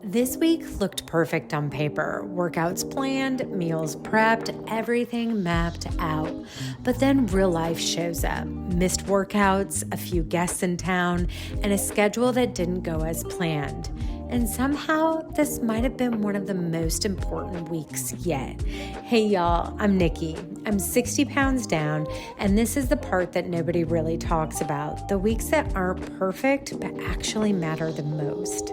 This week looked perfect on paper. Workouts planned, meals prepped, everything mapped out. But then real life shows up. Missed workouts, a few guests in town, and a schedule that didn't go as planned. And somehow, this might have been one of the most important weeks yet. Hey y'all, I'm Nikki. I'm 60 pounds down, and this is the part that nobody really talks about. The weeks that aren't perfect, but actually matter the most.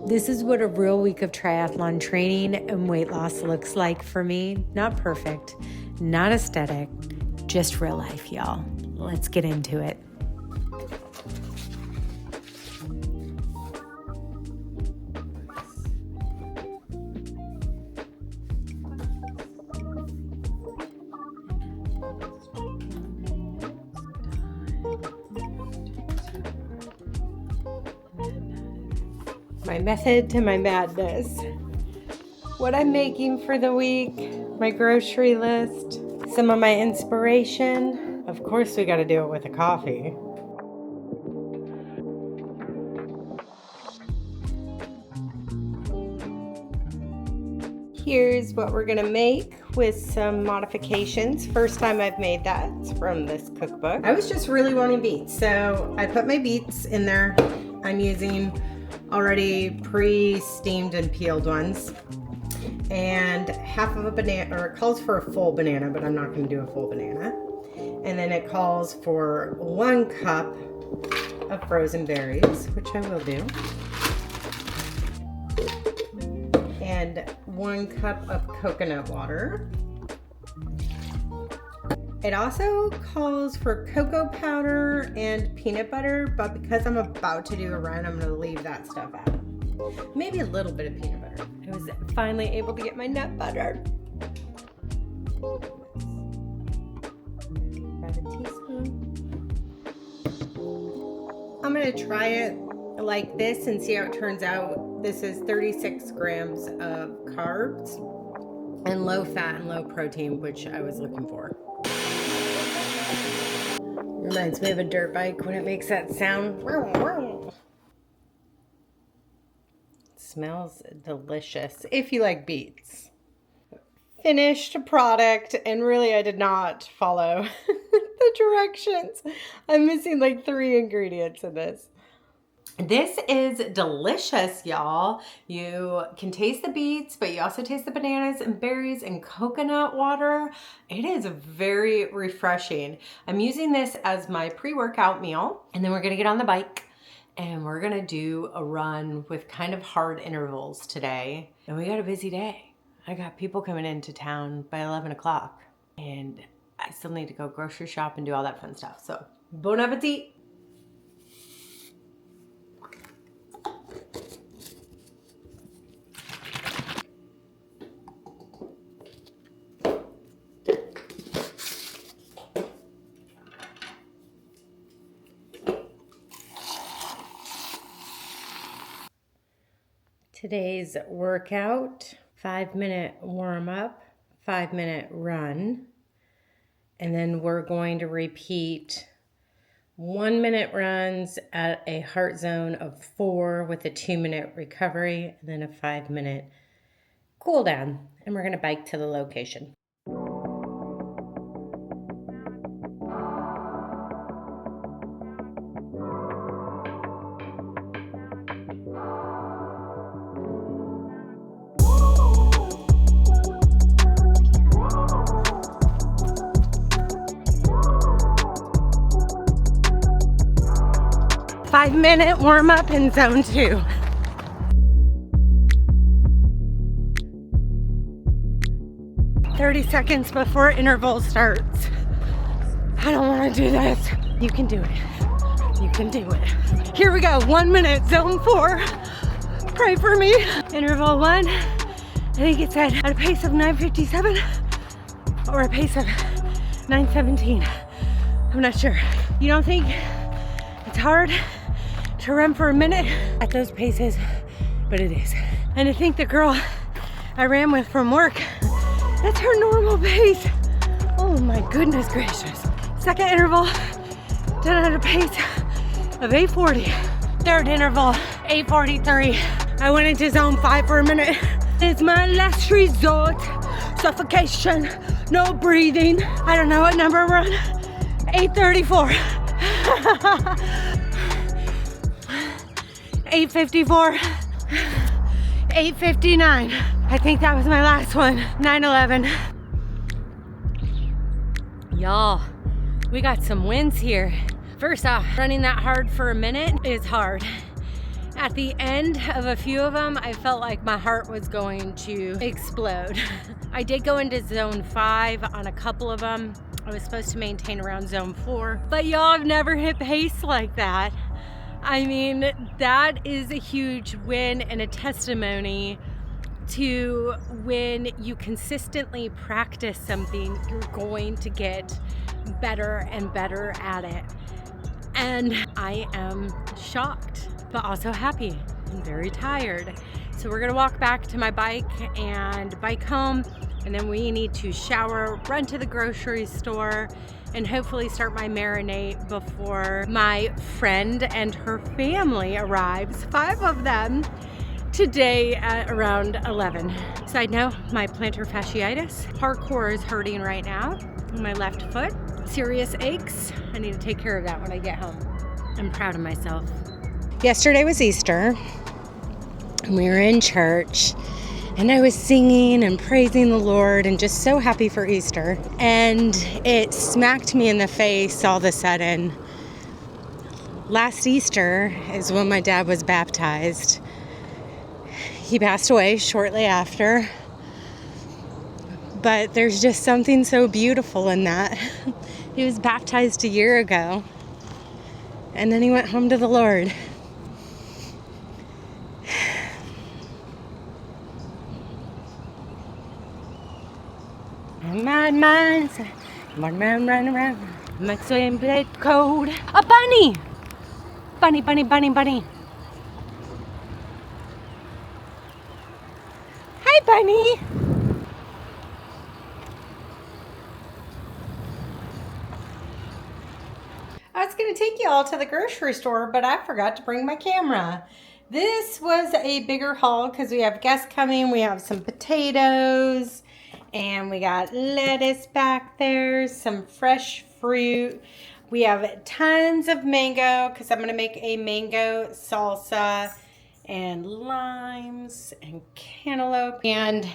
This is what a real week of triathlon training and weight loss looks like for me. Not perfect, not aesthetic, just real life, y'all. Let's get into it. My method to my madness. What I'm making for the week, my grocery list, some of my inspiration. Of course, we got to do it with a coffee. Here's what we're gonna make with some modifications. First time I've made that. It's from this cookbook. I was just really wanting beets, so I put my beets in there. I'm using already pre-steamed and peeled ones, and half of a banana, or it calls for a full banana, but I'm not going to do a full banana. And then it calls for 1 cup of frozen berries, which I will do, and 1 cup of coconut water. It also calls for cocoa powder and peanut butter, but because I'm about to do a run, I'm gonna leave that stuff out. Maybe a little bit of peanut butter. I was finally able to get my nut butter. About a teaspoon. I'm gonna try it like this and see how it turns out. This is 36 grams of carbs and low fat and low protein, which I was looking for. Reminds me of a dirt bike when it makes that sound. Smells delicious if you like beets. Finished product, and really I did not follow the directions. I'm missing like 3 ingredients in this. This is delicious, y'all. You can taste the beets, but you also taste the bananas and berries and coconut water. It is very refreshing. I'm using this as my pre-workout meal, and then we're gonna get on the bike and we're gonna do a run with kind of hard intervals today. And we got a busy day. I got people coming into town by 11 o'clock, and I still need to go grocery shop and do all that fun stuff. So, bon appetit. Today's workout, 5-minute warm up, 5-minute run, and then we're going to repeat 1-minute runs at a heart zone of 4 with a 2-minute recovery, and then a 5-minute cool down, and we're going to bike to the location. Five-minute warm up in zone 2. "30 seconds before interval starts. I don't want to do this. You can do it. You can do it. Here we go. 1 minute, zone 4. Pray for me. Interval 1. I think it's at a pace of 9:57 or a pace of 9:17. I'm not sure. You don't think it's hard to run for a minute at those paces, but it is. And I think the girl I ran with from work, that's her normal pace. Oh my goodness gracious. Second interval, done at a pace of 8:40. Third interval, 8:43. I went into zone 5 for a minute. It's my last resort. Suffocation, no breathing. I don't know what number we're on. 8:34. 8:54. 8:59. I think that was my last one. 9:11. Y'all, we got some wins here. First off, running that hard for a minute is hard. At the end of a few of them, I felt like my heart was going to explode. I did go into zone 5 on a couple of them. I was supposed to maintain around zone 4, but y'all, have never hit pace like that. I mean, that is a huge win and a testimony to when you consistently practice something, you're going to get better and better at it. And I am shocked, but also happy and very tired. So we're gonna walk back to my bike and bike home, and then we need to shower, run to the grocery store, and hopefully start my marinade before my friend and her family arrives, 5 of them, today at around 11. Side note, my plantar fasciitis hardcore is hurting right now in my left foot. Serious aches. I need to take care of that when I get home. I'm proud of myself. Yesterday was Easter, and we were in church, and I was singing and praising the Lord and just so happy for Easter. And it smacked me in the face all of a sudden. Last Easter is when my dad was baptized. He passed away shortly after, but there's just something so beautiful in that. He was baptized a year ago, and then he went home to the Lord. My mind's run around. My swim blade cold. A bunny! Bunny, bunny, bunny, bunny. Hi, bunny. I was going to take you all to the grocery store, but I forgot to bring my camera. This was a bigger haul because we have guests coming. We have some potatoes, and we got lettuce back there, some fresh fruit. We have tons of mango because I'm going to make a mango salsa, and limes and cantaloupe, and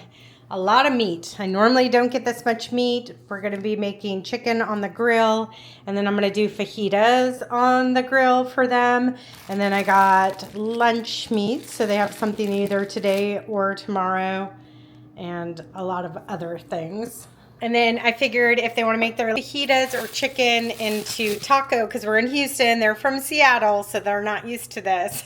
a lot of meat. I normally don't get this much meat. We're going to be making chicken on the grill, and then I'm going to do fajitas on the grill for them. And then I got lunch meat, so they have something either today or tomorrow, and a lot of other things. And then I figured if they want to make their fajitas or chicken into taco, because we're in Houston, they're from Seattle, so they're not used to this.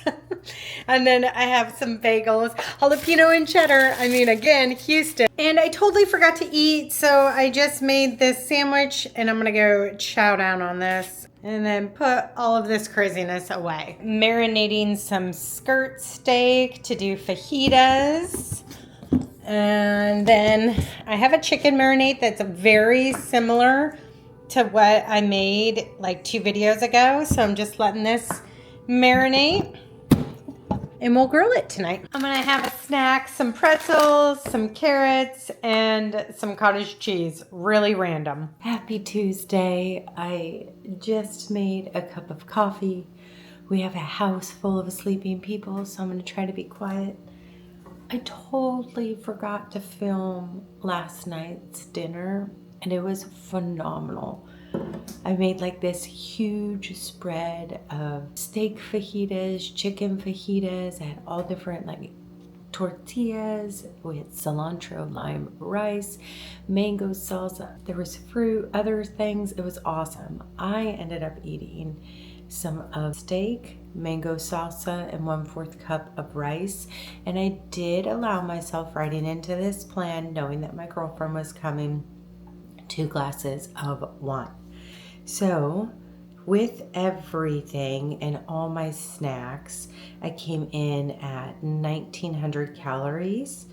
And then I have some bagels, jalapeno and cheddar. I mean, again, Houston. And I totally forgot to eat, so I just made this sandwich, and I'm going to go chow down on this and then put all of this craziness away. Marinating some skirt steak to do fajitas. And then I have a chicken marinade that's very similar to what I made like 2 videos ago. So I'm just letting this marinate, and we'll grill it tonight. I'm gonna have a snack, some pretzels, some carrots, and some cottage cheese. Really random. Happy Tuesday. I just made a cup of coffee. We have a house full of sleeping people, so I'm gonna try to be quiet. I totally forgot to film last night's dinner, and it was phenomenal. I made like this huge spread of steak fajitas, chicken fajitas. I had all different like tortillas. We had cilantro, lime, rice, mango salsa. There was fruit, other things. It was awesome. I ended up eating some of steak, mango salsa, and 1/4 cup of rice. And I did allow myself, writing into this plan, knowing that my girlfriend was coming, 2 glasses of wine. So with everything and all my snacks, I came in at 1,900 calories,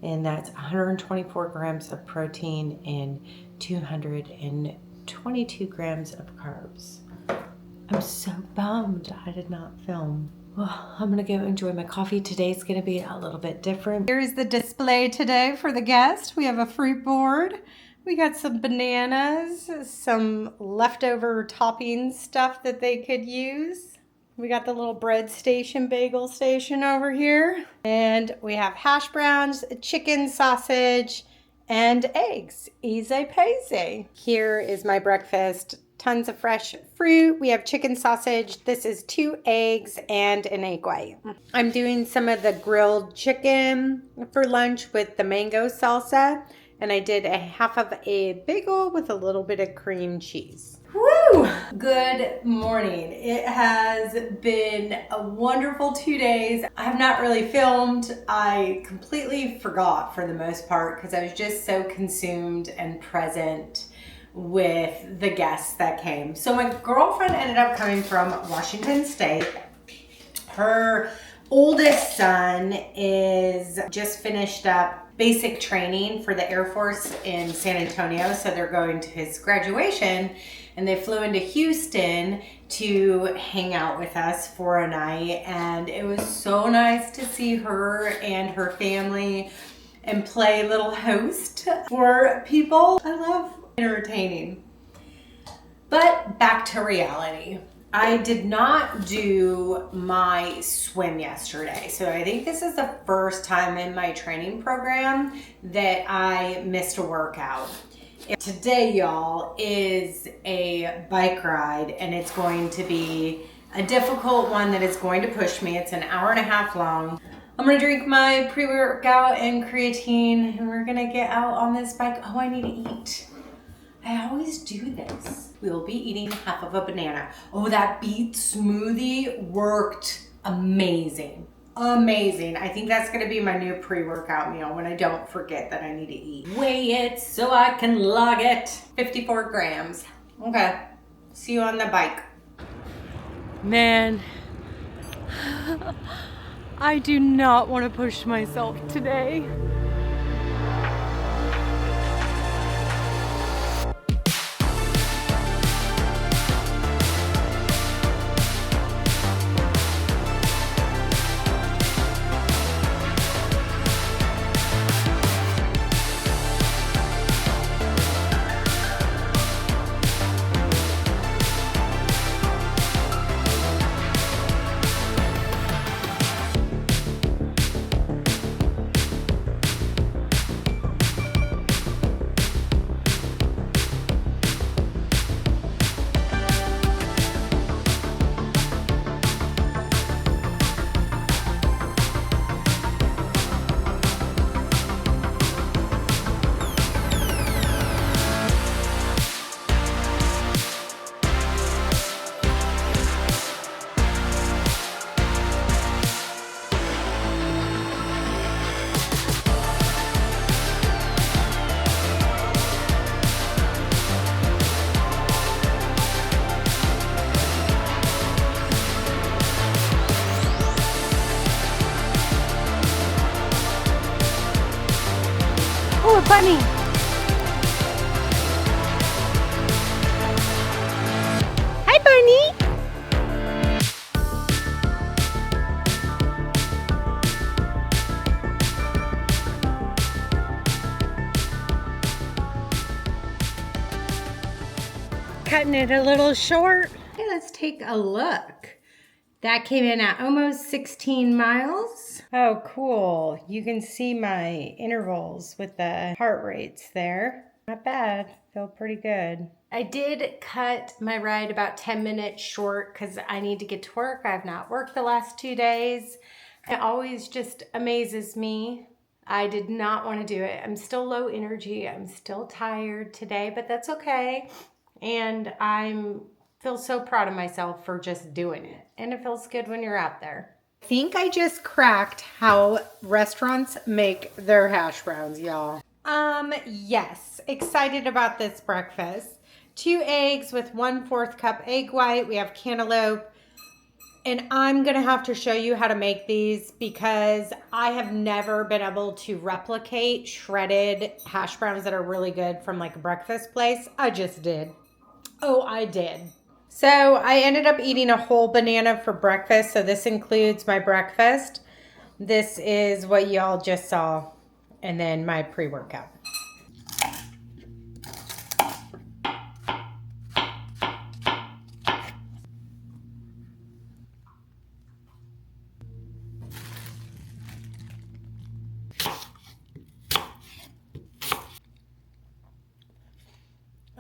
and that's 124 grams of protein and 222 grams of carbs. I'm so bummed I did not film. Well, I'm gonna go enjoy my coffee. Today's gonna be a little bit different. Here's the display today for the guest. We have a fruit board. We got some bananas, some leftover topping stuff that they could use. We got the little bread station, bagel station over here. And we have hash browns, chicken, sausage, and eggs. Easy peasy. Here is my breakfast. Tons of fresh fruit. We have chicken sausage. This is 2 eggs and an egg white. I'm doing some of the grilled chicken for lunch with the mango salsa. And I did a half of a bagel with a little bit of cream cheese. Woo! Good morning. It has been a wonderful 2 days. I have not really filmed. I completely forgot for the most part because I was just so consumed and present with the guests that came. So my girlfriend ended up coming from Washington State. Her oldest son is just finished up basic training for the Air Force in San Antonio. So they're going to his graduation and they flew into Houston to hang out with us for a night. And it was so nice to see her and her family and play little host for people. I love entertaining. But back to reality. I did not do my swim yesterday. So I think this is the first time in my training program that I missed a workout. Today, y'all, is a bike ride and it's going to be a difficult one that is going to push me. It's an hour and a half long. I'm gonna drink my pre-workout and creatine and we're gonna get out on this bike. Oh, I need to eat. I always do this. We will be eating half of a banana. Oh, that beet smoothie worked amazing. Amazing. I think that's gonna be my new pre-workout meal when I don't forget that I need to eat. Weigh it so I can log it. 54 grams. Okay, see you on the bike. Man, I do not want to push myself today. Oh, a bunny. Hi, bunny. Cutting it a little short. Okay, let's take a look. That came in at almost 16 miles. Oh, cool. You can see my intervals with the heart rates there. Not bad. Feel pretty good. I did cut my ride about 10 minutes short because I need to get to work. I have not worked the last 2 days. It always just amazes me. I did not want to do it. I'm still low energy. I'm still tired today, but that's okay. And I'm feel so proud of myself for just doing it. And it feels good when you're out there. I think I just cracked how restaurants make their hash browns, y'all. Yes, excited about this breakfast. 2 eggs with 1/4 cup egg white. We have cantaloupe. And I'm gonna have to show you how to make these because I have never been able to replicate shredded hash browns that are really good from like a breakfast place. I just did. Oh, I did. So I ended up eating a whole banana for breakfast. So this includes my breakfast. This is what y'all just saw. And then my pre-workout.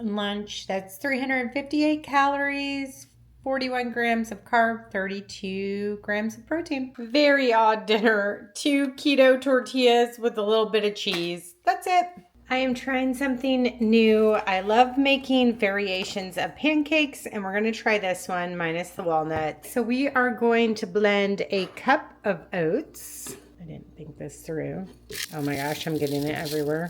Lunch, that's 358 calories, 41 grams of carb, 32 grams of protein. Very odd dinner. 2 keto tortillas with a little bit of cheese. That's it. I am trying something new. I love making variations of pancakes, and we're going to try this one minus the walnut. So we are going to blend a cup of oats. I didn't think this through. Oh my gosh, I'm getting it everywhere.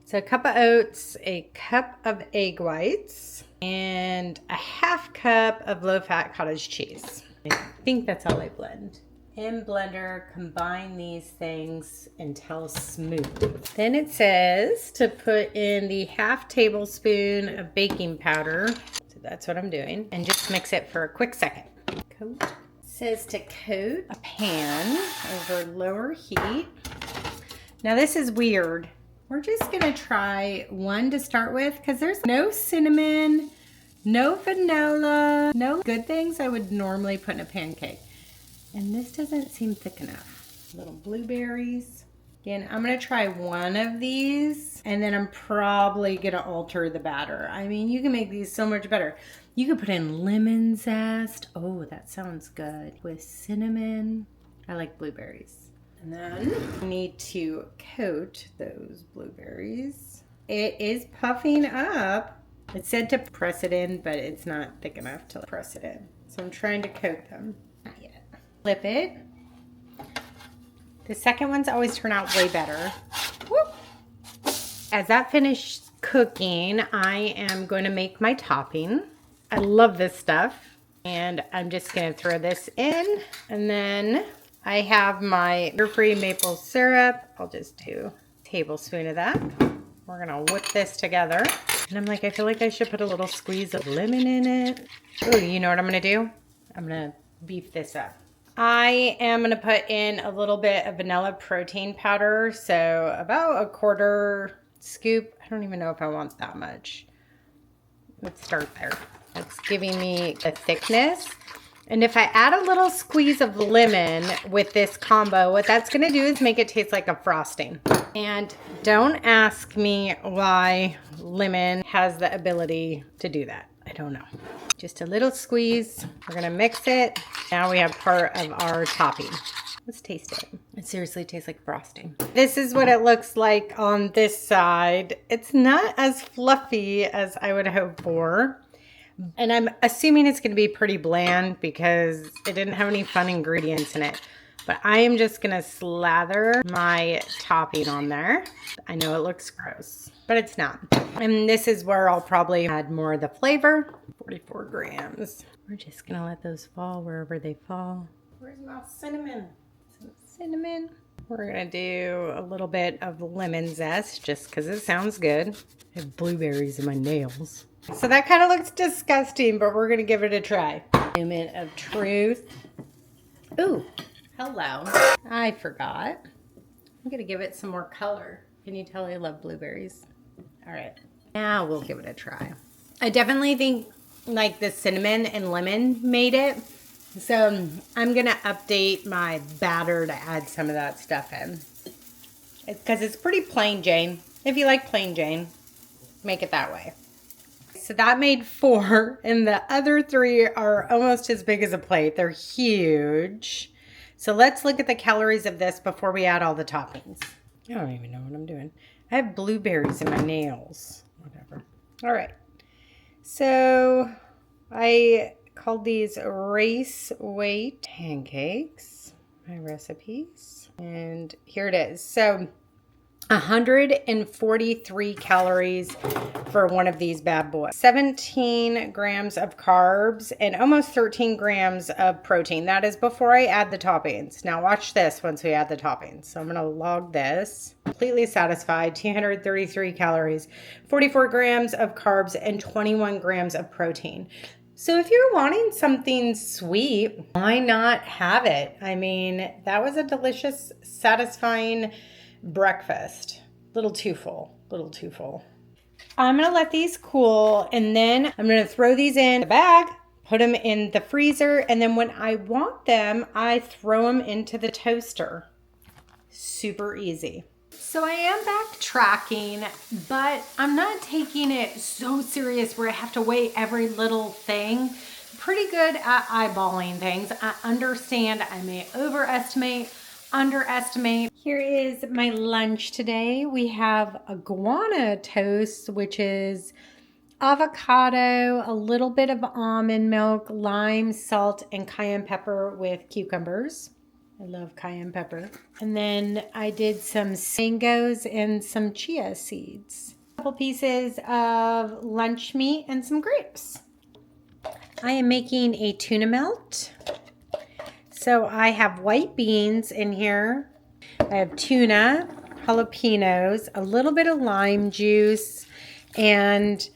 So a cup of oats, a cup of egg whites, and a half cup of low-fat cottage cheese. I think that's all I blend. In blender, combine these things until smooth. Then it says to put in the half tablespoon of baking powder. So that's what I'm doing. And just mix it for a quick second. Coat. Says to coat a pan over lower heat. Now this is weird. We're just gonna try one to start with because there's no cinnamon, no vanilla, no good things I would normally put in a pancake. And this doesn't seem thick enough. Little blueberries. Again, I'm gonna try one of these and then I'm probably gonna alter the batter. I mean, you can make these so much better. You could put in lemon zest. Oh, that sounds good. With cinnamon. I like blueberries. And then I need to coat those blueberries. It is puffing up. It said to press it in, but it's not thick enough to press it in. So I'm trying to coat them. Not yet. Flip it. The second ones always turn out way better. Whoop. As that finished cooking, I am going to make my topping. I love this stuff. And I'm just going to throw this in. And then I have my sugar-free maple syrup. I'll just do a tablespoon of that. We're going to whip this together. And I'm like, I feel like I should put a little squeeze of lemon in it. Oh, you know what I'm going to do? I'm going to beef this up. I am going to put in a little bit of vanilla protein powder. So about a quarter scoop. I don't even know if I want that much. Let's start there. That's giving me a thickness. And if I add a little squeeze of lemon with this combo, what that's going to do is make it taste like a frosting. And don't ask me why lemon has the ability to do that. I don't know. Just a little squeeze. We're going to mix it. Now we have part of our topping. Let's taste it. It seriously tastes like frosting. This is what it looks like on this side. It's not as fluffy as I would hope for. And I'm assuming it's going to be pretty bland because it didn't have any fun ingredients in it. But I am just going to slather my topping on there. I know it looks gross, but it's not. And this is where I'll probably add more of the flavor. 44 grams. We're just going to let those fall wherever they fall. Where's my cinnamon? Some cinnamon. We're going to do a little bit of lemon zest just because it sounds good. I have blueberries in my nails. So that kind of looks disgusting, but we're going to give it a try. Moment of truth. Ooh, hello. I forgot. I'm going to give it some more color. Can you tell I love blueberries? All right. Now we'll give it a try. I definitely think like the cinnamon and lemon made it. So I'm going to update my batter to add some of that stuff in. Because it's pretty plain Jane. If you like plain Jane, make it that way. So that made 4, and the other 3 are almost as big as a plate. They're huge. So let's look at the calories of this before we add all the toppings. I don't even know what I'm doing. I have blueberries in my nails. Whatever. All right. So I called these race weight pancakes, my recipes. And here it is. So 143 calories for one of these bad boys. 17 grams of carbs and almost 13 grams of protein. That is before I add the toppings. Now watch this once we add the toppings. So I'm going to log this. Completely satisfied. 233 calories, 44 grams of carbs, and 21 grams of protein. So if you're wanting something sweet, why not have it? I mean, that was a delicious, satisfying breakfast. Little too full, little too full. I'm gonna let these cool and then I'm gonna throw these in a bag, put them in the freezer, and then when I want them, I throw them into the toaster. Super easy. So I am back tracking, but I'm not taking it so serious where I have to weigh every little thing. Pretty good at eyeballing things. I understand I may overestimate, underestimate. Here is my lunch today. We have Iguana Toast, which is avocado, a little bit of almond milk, lime, salt, and cayenne pepper with cucumbers. I love cayenne pepper. And then I did some mangoes and some chia seeds. A couple pieces of lunch meat and some grapes. I am making a tuna melt. So I have white beans in here. I have tuna, jalapenos, a little bit of lime juice, and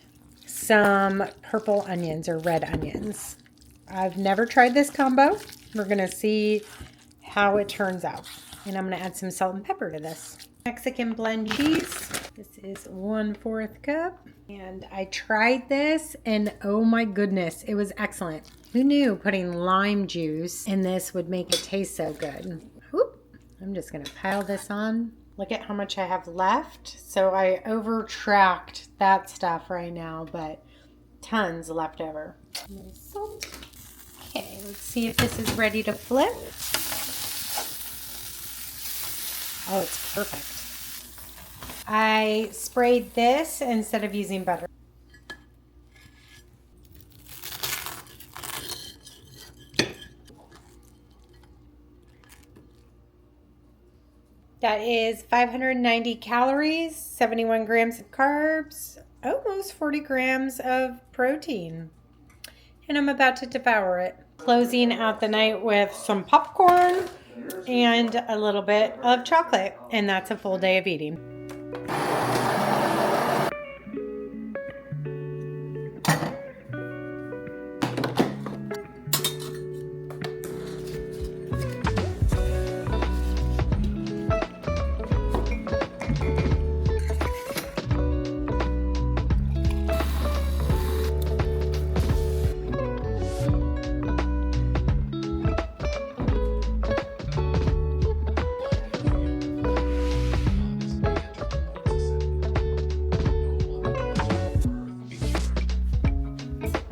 some purple onions or red onions. I've never tried this combo. We're gonna see how it turns out. And I'm gonna add some salt and pepper to this. Mexican blend cheese. This is 1/4 cup. And I tried this and oh my goodness, it was excellent. Who knew putting lime juice in this would make it taste so good? Whoop. I'm just gonna pile this on. Look at how much I have left. So I over-tracked that stuff right now, but tons left over. Salt. Okay, let's see if this is ready to flip. Oh, it's perfect. I sprayed this instead of using butter. That is 590 calories, 71 grams of carbs, almost 40 grams of protein. And I'm about to devour it. Closing out the night with some popcorn and a little bit of chocolate, and that's a full day of eating.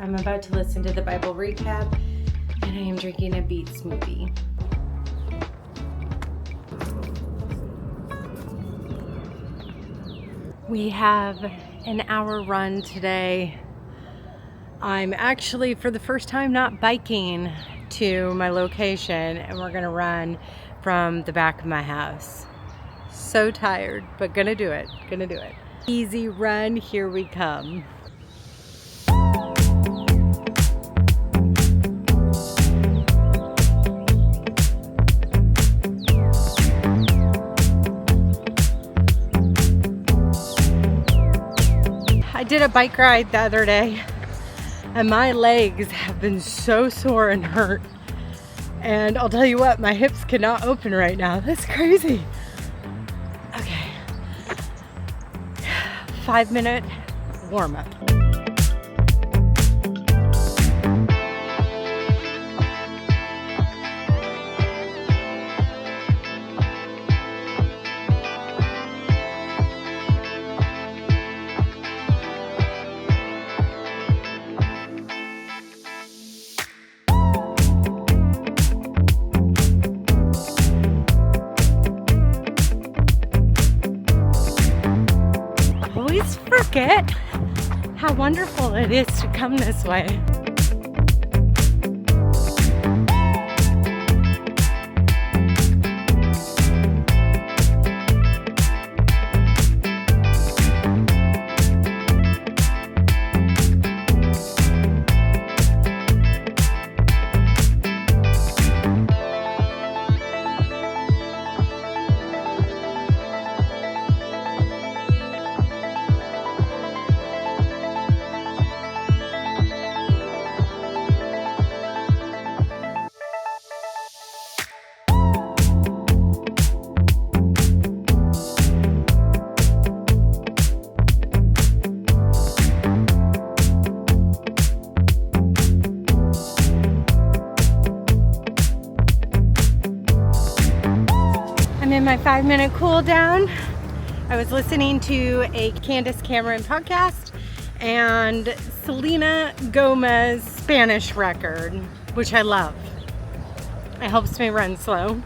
I'm about to listen to the Bible recap, and I am drinking a beet smoothie. We have an hour run today. I'm actually, for the first time, not biking to my location, and we're gonna run from the back of my house. So tired, but gonna do it, Easy run, here we come. I did a bike ride the other day and my legs have been so sore and hurt. And I'll tell you what, my hips cannot open right now. That's crazy. Okay. 5-minute warm up. Forget how wonderful it is to come this way. 5-minute cool down. I was listening to a Candace Cameron podcast and Selena Gomez Spanish record, which I love. It helps me run slow.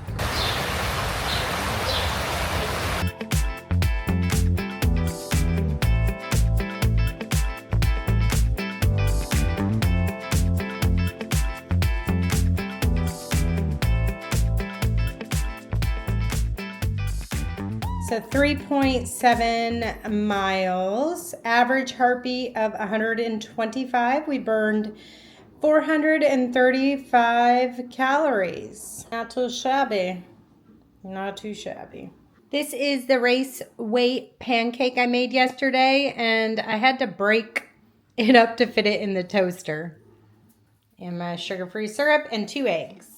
So 3.7 miles, average heartbeat of 125. We burned 435 calories. Not too shabby. Not too shabby. This is the race weight pancake I made yesterday, and I had to break it up to fit it in the toaster. And my sugar-free syrup and 2 eggs.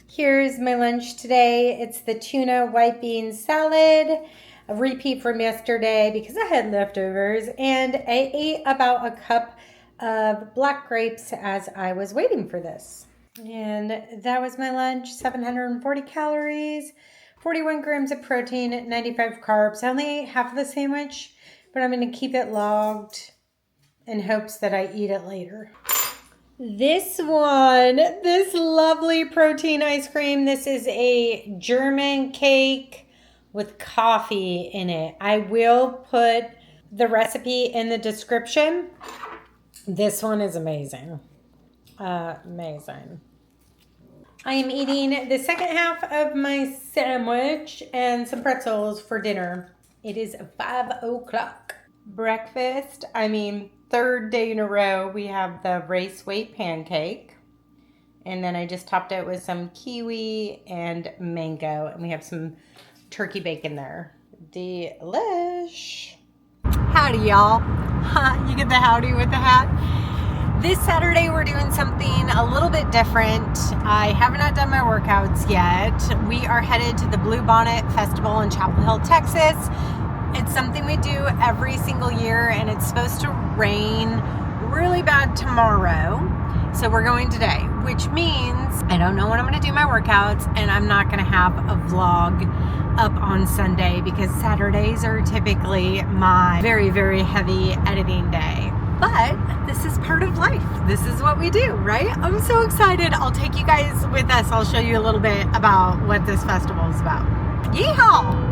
Here's my lunch today. It's the tuna white bean salad, a repeat from yesterday because I had leftovers, and I ate about a cup of black grapes as I was waiting for this. And that was my lunch, 740 calories, 41 grams of protein, 95 carbs. I only ate half of the sandwich, but I'm going to keep it logged in hopes that I eat it later. This lovely protein ice cream. This is a German cake with coffee in it. I will put the recipe in the description. This one is amazing. Amazing. I am eating the second half of my sandwich and some pretzels for dinner. It is 5 o'clock. Breakfast, third day in a row, we have the race weight pancake. And then I just topped it with some kiwi and mango. And we have some turkey bacon there. Delish. Howdy, y'all. You get the howdy with the hat. This Saturday, we're doing something a little bit different. I have not done my workouts yet. We are headed to the Bluebonnet Festival in Chapel Hill, Texas. It's something we do every single year, and it's supposed to rain really bad tomorrow. So we're going today, which means I don't know when I'm going to do my workouts, and I'm not going to have a vlog up on Sunday because Saturdays are typically my very, very heavy editing day. But this is part of life. This is what we do, right? I'm so excited. I'll take you guys with us. I'll show you a little bit about what this festival is about. Yeehaw!